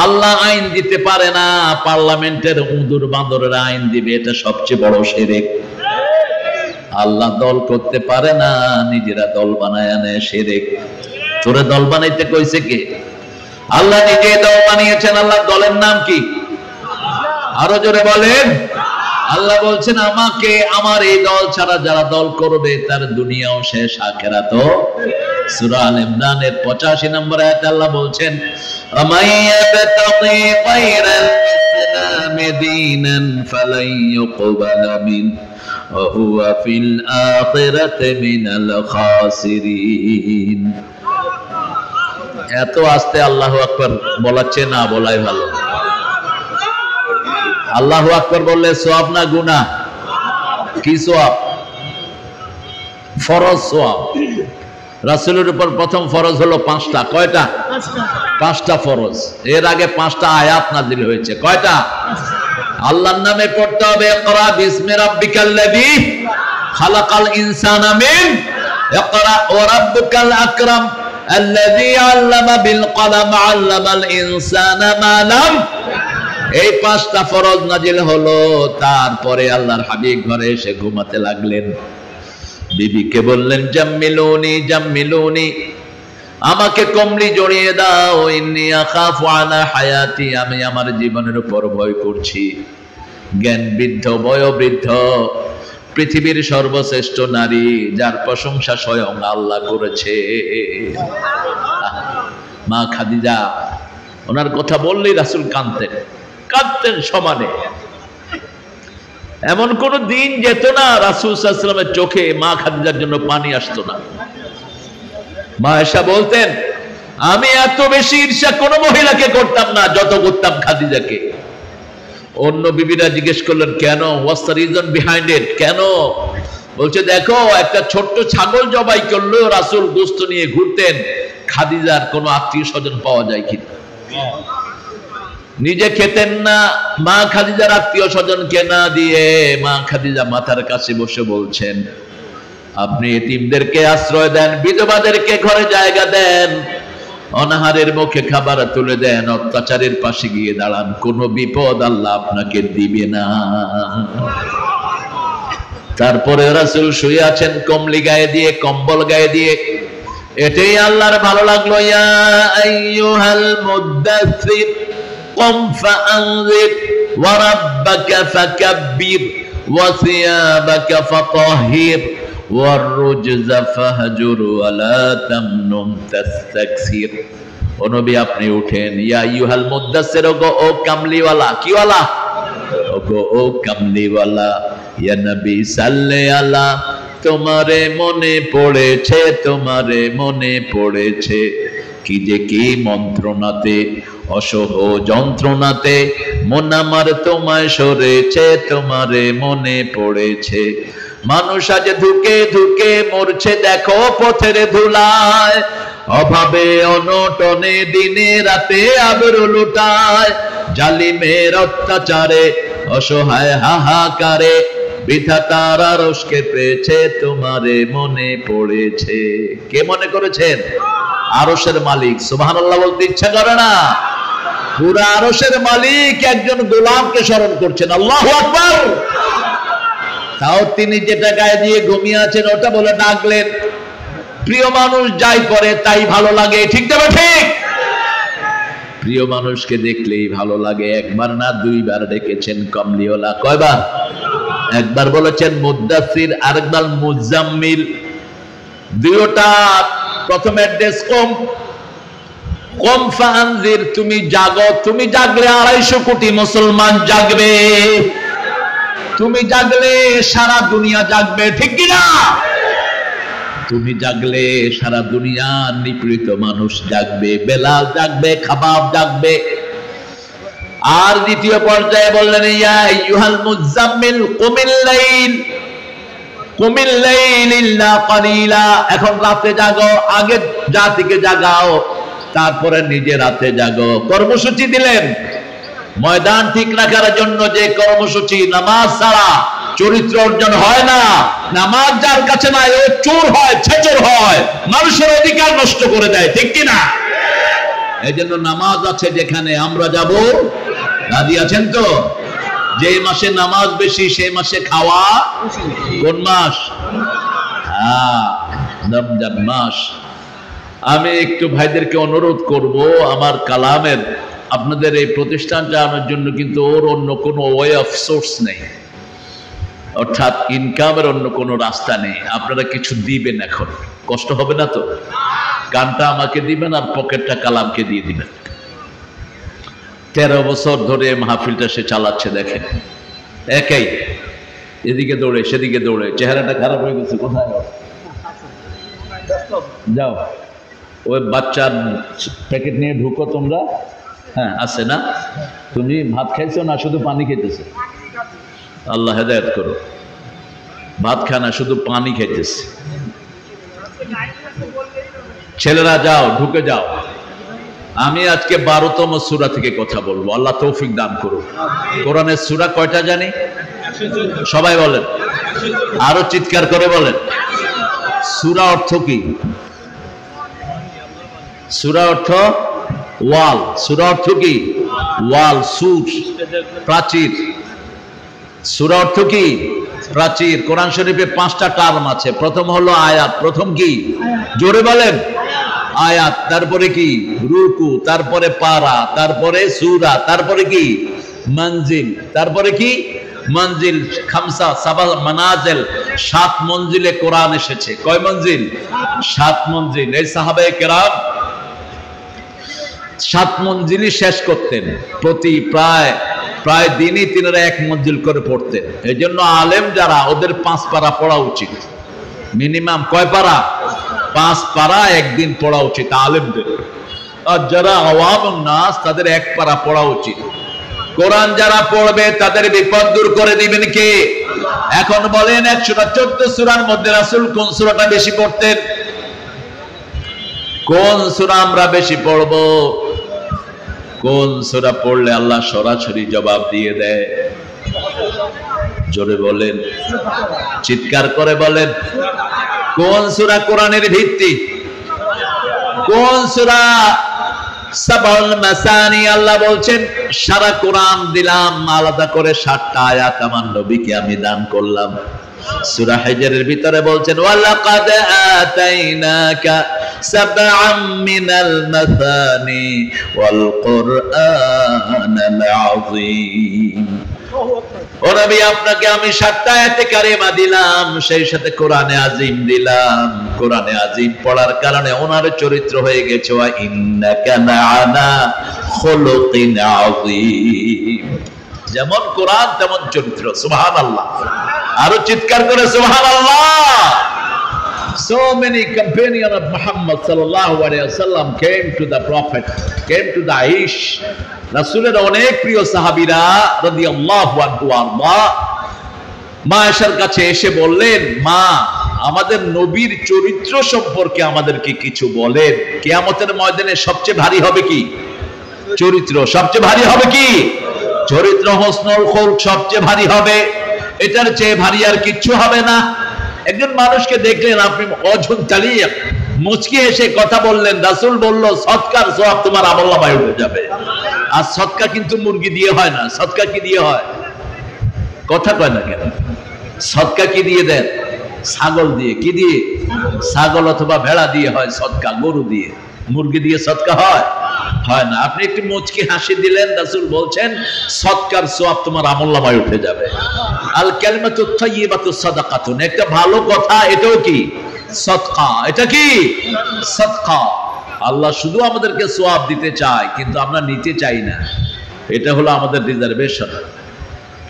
আল্লাহ আইন দিতে পারে না, পার্লামেন্টের উদুর বাঁদরেরা আইন দিবে, এটা সবচেয়ে বড় শিরক। আল্লাহ দল করতে পারে না, নিজেরা দল বানায় আনে, শিরক। তোরে দল বানাইতে কইছে কে? আল্লাহ নিজে দল বানিয়েছেন। আল্লাহ দলের নাম কি? আরো জোরে বলেন। আল্লাহ বলছেন আমাকে, আমার এই দল ছাড়া যারা দল করবে তার দুনিয়াও শেষ, আখিরাতও। সূরা আল ইমরানের 85 নম্বর আয়াতে আল্লাহ বলছেন আমাইয়াবতাগি গায়রাল ইসলামি দীনান ফালাই ইউকবালা মিন ওয়া হুয়া ফিল আখিরাতি মিনাল খাসিরিন। এত আস্তে আল্লাহু আকবার বলাচ্ছে না বলাই ভালো। আল্লাহু আকবার বললে সওয়াব না গুনাহ? কি সওয়াব? ফরজ সওয়াব। রাসূলের উপর প্রথম ফরজ হলো 5টা। কয়টা? 5টা ফরজ। এর আগে 5টা আয়াত নাযিল হয়েছে। কয়টা? আল্লাহর নামে পড়তে হবে ইকরা বিসমি রাব্বিকাল্লাযী খালাকাল ইনসানা মিন ইকরা ওয়া রাব্বুকাল আকরাম আল্লাযী আল্লামা বিল কলম আল্লামাল ইনসানা মা লাম। এই 5টা ফরজ নাজিল হলো। তারপরে আল্লাহর হাবিব ঘরে এসে ঘুমাতে লাগলেন। বিবিকে বললেন জাম্মিলুনি জাম্মিলুনি, আমাকে কমলি জড়িয়ে দাও, ইন্নী আখাফু আলা হায়াতি, আমি আমার জীবনের উপর ভয় করছি। জ্ঞান বৃদ্ধ, বয়োবৃদ্ধ, পৃথিবীর সর্বশ্রেষ্ঠ নারী, যার প্রশংসা স্বয়ং আল্লাহ করেছে, মা খাদিজা। ওনার কথা বললেই রাসূল কাঁদতেন, কাঁদতেন সমানে। এমন কোন দিন যেত না রাসূল সাল্লাল্লাহু আলাইহি ওয়াসাল্লামের চোখে মা খাদিজার জন্য পানি আসতো না। মা আয়েশা বলতেন আমি এত বেশি ঈর্ষা কোন মহিলাকে করতাম না যত করতাম খাদিজাকে। অন্য বিবিরা জিজ্ঞেস করলেন কেন? What's the reason behind it? কেন? বলছে দেখো, একটা ছোট্ট ছাগল জবাই করলেও রাসূল গোশত নিয়ে ঘুরতেন, খাদিজার কোনো আত্মীয় স্বজন পাওয়া যায় কিনা। নিজে খেতেন না, মা খাদিজার আত্মীয় স্বজনকে না দিয়ে মা খাদিজা মাথার কাছে বসে বলছেন আপনি এতিমদেরকে আশ্রয় দেন, বিধবাদেরকে ঘরে জায়গা দেন, অনাহারের মুখে খাবার তুলে দেন, অত্যাচারের পাশে গিয়ে দাঁড়ান, কোনো বিপদ আল্লাহ আপনাকে দিবে না। তারপরে রাসূল শুয়ে আছেন কমলি গায়ে দিয়ে, কম্বল গায়ে দিয়ে। এটাই আল্লাহর ভালো লাগলো। ইয়া আইয়ুহাল মুদ্দাসসির قم فأنذر وربك فكبر وثيابك فطهر والرجز فهجر ولا تمنن تستكثر। ও নবী আপনি উঠেন। ইয়া আইয়ুহাল মুদ্দাসসির, ওগো ও কামলিওয়ালা। কি ওয়ালা? ওগো ও কামলিওয়ালা। ইয়া নবী সাল্লে আলা, তোমারে মনে পড়েছে, তোমারে মনে পড়েছে, কি যে কি মন্ত্রণাতে, অসহ যন্ত্রণাতে মন আমার তোমায় সরেছে, তোমারে মনে পড়েছে। মানুষ আজ ধুকে ধুকে মরছে দেখো পথের ধুলায়, অভাবে অনটনে দিনে রাতে আবরু লুটায়, জালিমের অত্যাচারে অসহায় হাহাকারে বিধাতার আরশকে পেয়েছে, তোমারে মনে পড়েছে। কে মনে করেছেন? আরশের মালিক। সুবহানাল্লাহ বলতে ইচ্ছা করে না? পুরা আরশের মালিক একজন গোলামকে স্মরণ করছেন। আল্লাহু আকবার। তাও তিনি যেটা গায়ে দিয়ে ঘুমিয়ে আছেন ওটা বলে ডাকলেন। প্রিয় মানুষ যাই করে তাই ভালো লাগে, ঠিক না ঠিক? প্রিয় মানুষকে দেখলেই ভালো লাগে। একবার না দুইবার ডেকেছেন কমলিওয়ালা। কয়বার? একবার বলেছেন মুদ্দাসসির, আরেকবার মুজাম্মিল। দুইটা প্রথম অ্যাড্রেস কম। কম ফাআনজির, তুমি জাগো। তুমি জাগলে 250 কোটি মুসলমান জাগবে। তুমি জাগলে সারা দুনিয়া জাগবে, ঠিক কি না? তুমি জাগলে সারা দুনিয়ার নিপীড়িত মানুষ জাগবে, বেলাল জাগবে, খাবাব জাগবে। আর দ্বিতীয় পর্যায়ে বললেন ইয়া আইয়ুহাল মুজাম্মিল কুমিল লাইল, কুমিল লাইল ইল্লা কালিলা। এখন রাতে জাগো, আগে জাতিকে জাগাও, তারপরে নিজে রাতে জাগো। কর্মসূচি দিলেন। ময়দান ঠিক রাখার জন্য যে কর্মসূচি, নামাজ ছাড়া চরিত্র অর্জন হয় না। নামাজ যার কাছে নাই ও চোর হয়, ছেচর হয়, মানুষের অধিকার নষ্ট করে দেয়, ঠিক কি না? এই জন্য নামাজ আছে যেখানে আমরা যাব, রাজি আছেন তো? যে মাসে নামাজ বেশি সেই মাসে খাওয়া কোন মাস? রমজান মাস। আমি একটু ভাইদেরকে অনুরোধ করব, আমার কালামের আপনাদের এই প্রতিষ্ঠান চালানোর জন্য কিন্তু ওর অন্য কোনো ওয়ে অফ সোর্স নেই, অর্থাৎ ইনকামের অন্য কোনো রাস্তা নেই। আপনারা কিছু দিবেন, এখন কষ্ট হবে না তো? গানটা আমাকে দিবেন আর পকেটটা কালামকে দিয়ে দিবেন। 13 বছর ধরে মাহফিলটা সে চালাচ্ছে, দেখেন একাই, এদিকে দৌড়ে সেদিকে দৌড়ে, চেহারাটা খারাপ হয়ে গেছে। কোথায় যাও? ওই বাচ্চার প্যাকেট নিয়ে ঢুকো তোমরা। হ্যাঁ আছে না? তুমি ভাত খাইছো না শুধু পানি খাইতেছো? আল্লাহ হেদায়েত করো। ভাত খায় না, শুধু পানি খাইতেছে। ছেলেরা যাও, ঢুকে যাও। আমি আজকে 12তম সূরা থেকে কথা বলবো, আল্লাহ তৌফিক দান করুন। কোরআনের সূরা কয়টা জানি? সবাই বলেন, আরো চিৎকার করে বলেন। সূরা অর্থ কি? সূরা অর্থ ওয়াল। সূরা অর্থ কি? ওয়াল, সুর, প্রাচীর। সূরা অর্থ কি? প্রাচীর। কোরআন শরীফে 5টা টার্ম আছে। প্রথম হলো আয়াত। প্রথম কি? জোরে বলেন। আয়াত, তারপরে কি? রুকু, তারপরে পারা, তারপরে সূরা, তারপরে কি? মঞ্জিল, তারপরে কি? মঞ্জিল। খামসা সাবা মানাজিল, 7 মঞ্জিলে কোরআন এসেছে। কয় মঞ্জিল? 7 মঞ্জিল। এই সাহাবায়ে কেরাম 7 মঞ্জিলই শেষ করতেন। প্রতি প্রায় দিনই তিনারা 1 মঞ্জিল করে পড়তেন। এই জন্য আলেম যারা, ওদের 5 পারা পড়া উচিত। মিনিমাম কয় পারা? 5 পারা একদিন পড়া উচিত আলেমদের। আর যারা আওয়াম নাস, তাদের 1 পারা পড়া উচিত। কোরআন যারা পড়বে তাদের বিপদ দূর করে দিবেন কে? এখন বলেন, 114 সূরার মধ্যে রাসূল কোন সূরাটা বেশি পড়তেন? কোন সূরা আমরা বেশি পড়ব? কোন সূরা পড়লে আল্লাহ সরাসরি জবাব দিয়ে দেয়? জোরে বলেন, চিৎকার করে বলেন। কোন সূরা কোরআনের ভিত্তি? কোন সূরা? সাবাউল মাসানি। আল্লাহ বলছেন, সারা কোরআন দিলাম, আলাদা করে 7টা আয়াত আমার নবীকে আমি দান করলাম। সূরা হিজরের ভিতরে বলছেন, ওয়ালাকাদ আতাইনাকা সাবআম মিনাল মাসানি ওয়াল কুরআনাল আযীম। ও নবী, আপনাকে আমি 7টা আয়াতে কারিমা দিলাম, সেই সাথে কোরআনে আযীম দিলাম। কোরআনে আযীম পড়ার কারণে ওনার চরিত্র হয়ে গেছে ওয়া ইন্নাকা লাআলা খুলুকিন আযীম। যেমন কোরআন তেমন চরিত্র। সুবহানাল্লাহ। আরো চিৎকার করে সুবহানাল্লাহ। So many companions of Muhammad sallallahu alaihi wasallam came to the Prophet, came to the Aish. রাসূলের অনেক প্রিয় সাহাবীরা রাদিয়াল্লাহু আনহু আরদা মা আয়েশার কাছে এসে বললেন, মা, আমাদের নবীর চরিত্র সম্পর্কে আমাদেরকে কিছু বলেন। কিয়ামতের ময়দানে সবচেয়ে ভারী হবে কি? চরিত্র। সবচেয়ে ভারী হবে কি? চরিত্র। হোসনুল খুলক সবচেয়ে ভারী হবে। এটার চেয়ে ভারী আর কিচ্ছু হবে না। একজন মানুষকে দেখলেন, আপনি অঝুন চালিয়ে মুচকি এসে কথা বললেন, রাসূল বলল, সদকার সওয়াব তোমার আমলনামায় উঠে যাবে। আর সদকা কিন্তু মুরগি দিয়ে হয় না। সদকা কি দিয়ে হয়? কথা কয় না কেন? সদকা কি দিয়ে দেন? ছাগল দিয়ে। কি দিয়ে? ছাগল অথবা ভেড়া দিয়ে হয় সদকা, গরু দিয়ে। মুরগি দিয়ে সদকা হয়? হয় না। আপনি একটু মুচকি হাসি দিলেন, রাসূল বলছেন সদকার সওয়াব তোমার আমলনামায় উঠে যাবে। আল কালিমাতুত তাইয়্যিবাতুস সাদাকাতুন, একটা ভালো কথা, এটাও কি? সদকা। এটা কি? সদকা। আল্লাহ শুধু আমাদেরকে সওয়াব দিতে চায়, কিন্তু আমরা নিতে চাই না। এটা হলো আমাদের রিজার্ভেশন।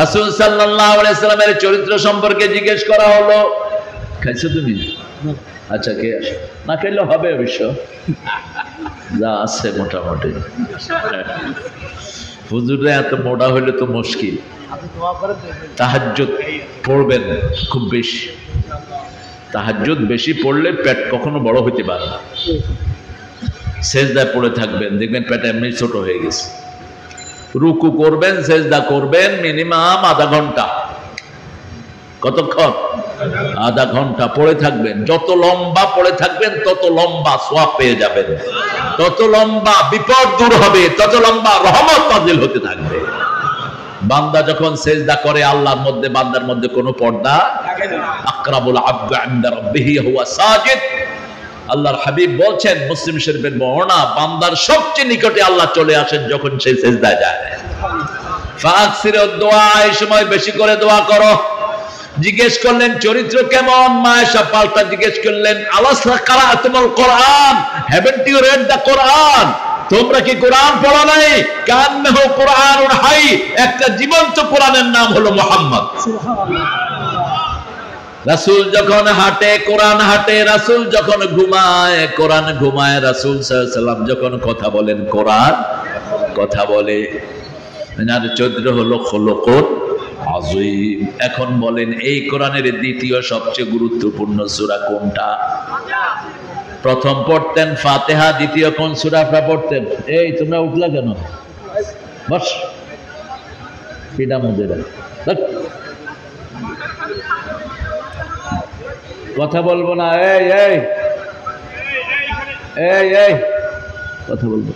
রাসূল সাল্লাল্লাহু আলাইহি সাল্লামের চরিত্র সম্পর্কে জিজ্ঞেস করা হলো, খাইছো তুমি? আচ্ছা, কে আসে? না খেলে হবে অবশ্য, যা আছে মোটামুটি। হুজুরে এত মোটা হইলে তো মুশকিল। তাহাজ্জুদ পড়বেন খুব বেশি। তাহাজ্জুদ বেশি পড়লে পেট কখনো বড় হইতে পারে না। সেজদায় পড়ে থাকবেন, দেখবেন পেট এমনি ছোট হয়ে গেছে। রুকু করবেন, সেজদা করবেন মিনিমাম আধা ঘন্টা। কতক্ষণ? আধা ঘন্টা পড়ে থাকবেন, যত লম্বা পড়ে থাকবেন তত লম্বা সওয়াব পেয়ে যাবেন, তত লম্বা বিপদ দূর হবে, তত লম্বা রহমত নাযিল হতে থাকবে। বান্দা যখন সেজদা করে আল্লাহর মধ্যে বান্দার মধ্যে কোনো পর্দা থাকে না। আকরাবুল আবদু ইনদা রাব্বিহি হুয়া সাজিদ। আল্লাহর হাবিব বলছেন মুসলিম শরীফের বর্ণনা, বান্দার সবচেয়ে নিকটে আল্লাহ চলে আসেন যখন সে সেজদায় যায়। ফাকসিরুদ দোয়া, এই সময় বেশি করে দোয়া করো। জিজ্ঞেস করলেন চরিত্র কেমন? মায়েশা পাল্টা জিজ্ঞেস করলেন আলাসা কারাতুমুল কোরআন, হ্যাভেন্ট ইউ রেড দ্য কোরআন? তোমরা কি কোরআন পড়ো নাই? কান্নাহু কোরআনুন হাই, একটা জীবন্ত কোরআনের নাম হলো মুহাম্মদ। রাসূল যখন হাঁটে কোরআন হাঁটে, রাসূল যখন ঘুমায় কোরআন ঘুমায়, রাসূল সাল্লাল্লাহু আলাইহি ওয়াসাল্লাম যখন কথা বলেন কোরআন কথা বলে। এনার চরিত্র হলো খুলুকুন আযীম। এখন বলেন এই কোরআনের দ্বিতীয় সবচেয়ে গুরুত্বপূর্ণ সূরা কোনটা? প্রথম পড়তেন ফাতিহা, দ্বিতীয় কোন সূরাটা পড়তেন? এই তোমরা উঠলা কেন? বস পিডা মুদেরা, কথা বলবো না। এই এই এই এই কথা বলবো।